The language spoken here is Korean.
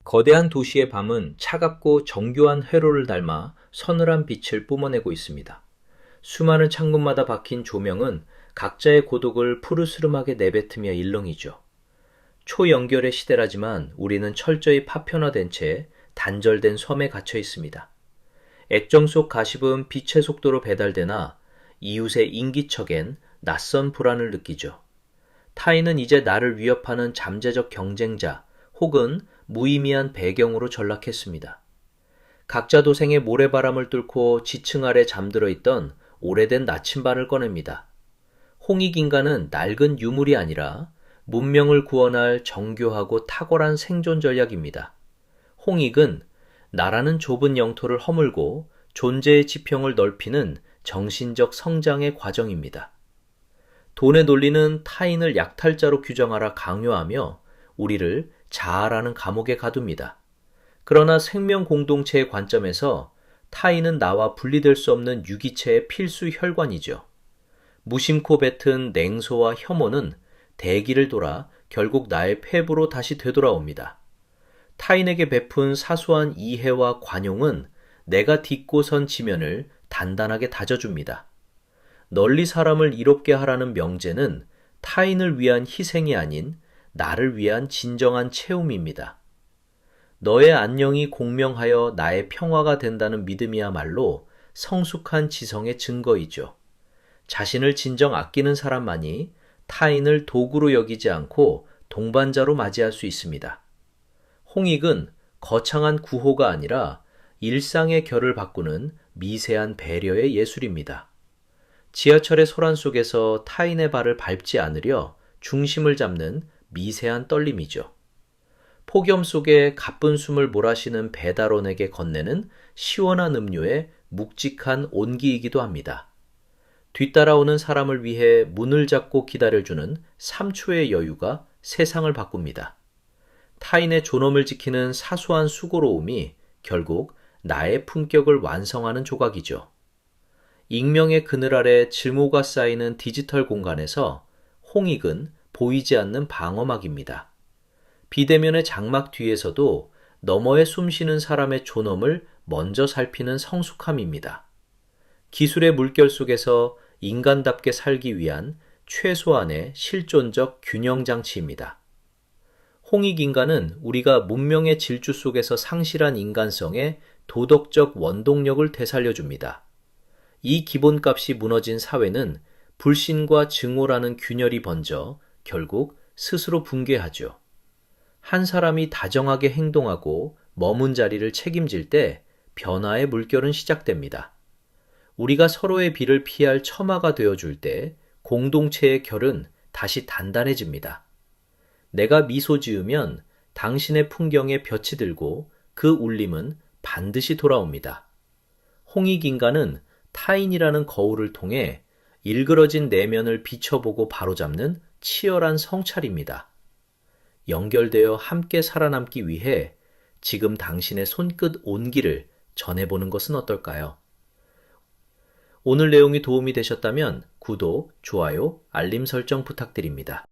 거대한 도시의 밤은 차갑고 정교한 회로를 닮아 서늘한 빛을 뿜어내고 있습니다. 수많은 창문마다 박힌 조명은 각자의 고독을 푸르스름하게 내뱉으며 일렁이죠. 초연결의 시대라지만 우리는 철저히 파편화된 채 단절된 섬에 갇혀 있습니다. 액정 속 가십은 빛의 속도로 배달되나 이웃의 인기척엔 낯선 불안을 느끼죠. 타인은 이제 나를 위협하는 잠재적 경쟁자 혹은 무의미한 배경으로 전락했습니다. 각자 도생의 모래바람을 뚫고 지층 아래 잠들어 있던 오래된 나침반을 꺼냅니다. 홍익인간은 낡은 유물이 아니라 문명을 구원할 정교하고 탁월한 생존 전략입니다. 홍익은 나라는 좁은 영토를 허물고 존재의 지평을 넓히는 정신적 성장의 과정입니다. 돈의 논리는 타인을 약탈자로 규정하라 강요하며 우리를 자아라는 감옥에 가둡니다. 그러나 생명 공동체의 관점에서 타인은 나와 분리될 수 없는 유기체의 필수 혈관이죠. 무심코 뱉은 냉소와 혐오는 대기를 돌아 결국 나의 폐부로 다시 되돌아옵니다. 타인에게 베푼 사소한 이해와 관용은 내가 딛고 선 지면을 단단하게 다져줍니다. 널리 사람을 이롭게 하라는 명제는 타인을 위한 희생이 아닌 나를 위한 진정한 채움입니다. 너의 안녕이 공명하여 나의 평화가 된다는 믿음이야말로 성숙한 지성의 증거이죠. 자신을 진정 아끼는 사람만이 타인을 도구로 여기지 않고 동반자로 맞이할 수 있습니다. 홍익은 거창한 구호가 아니라 일상의 결을 바꾸는 미세한 배려의 예술입니다. 지하철의 소란 속에서 타인의 발을 밟지 않으려 중심을 잡는 미세한 떨림이죠. 폭염 속에 가쁜 숨을 몰아쉬는 배달원에게 건네는 시원한 음료의 묵직한 온기이기도 합니다. 뒤따라오는 사람을 위해 문을 잡고 기다려주는 3초의 여유가 세상을 바꿉니다. 타인의 존엄을 지키는 사소한 수고로움이 결국 나의 품격을 완성하는 조각이죠. 익명의 그늘 아래 증오가 쌓이는 디지털 공간에서 홍익은 보이지 않는 방어막입니다. 비대면의 장막 뒤에서도 너머에 숨쉬는 사람의 존엄을 먼저 살피는 성숙함입니다. 기술의 물결 속에서 인간답게 살기 위한 최소한의 실존적 균형장치입니다. 홍익인간은 우리가 문명의 질주 속에서 상실한 인간성의 도덕적 원동력을 되살려줍니다. 이 기본값이 무너진 사회는 불신과 증오라는 균열이 번져 결국 스스로 붕괴하죠. 한 사람이 다정하게 행동하고 머문 자리를 책임질 때 변화의 물결은 시작됩니다. 우리가 서로의 비를 피할 처마가 되어줄 때 공동체의 결은 다시 단단해집니다. 내가 미소 지으면 당신의 풍경에 볕이 들고 그 울림은 반드시 돌아옵니다. 홍익인간은 타인이라는 거울을 통해 일그러진 내면을 비춰보고 바로잡는 치열한 성찰입니다. 연결되어 함께 살아남기 위해 지금 당신의 손끝 온기를 전해보는 것은 어떨까요? 오늘 내용이 도움이 되셨다면 구독, 좋아요, 알림 설정 부탁드립니다.